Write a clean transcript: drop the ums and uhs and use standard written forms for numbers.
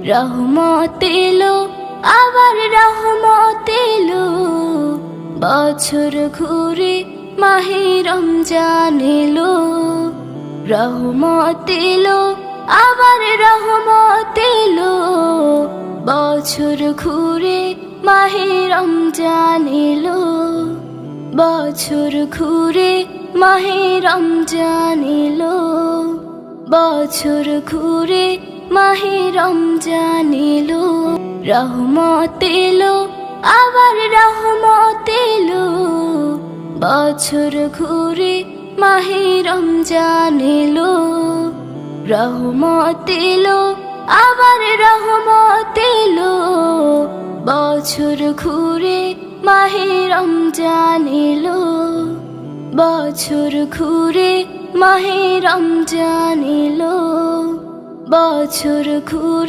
রহমত এলো আবার রহমত এলো, বছর ঘুরে মাহে রমজান এলো। রহমত এলো আবার রহমত এলো, বছর ঘুরে মাহে রমজান এলো। বছর ঘুরে মাহে রমজান এলো, বছর ঘুরে মাহে রমজান এলো। রহমত এলো আবার রহমত এলো, বছর ঘুরে মাহে রমজান এলো। রহমত এলো আবার রহমত এলো, বছর ঘুরে মাহে রমজান এলো। বছর ঘুরে মাহে রমজান এলো, বছর ঘুরে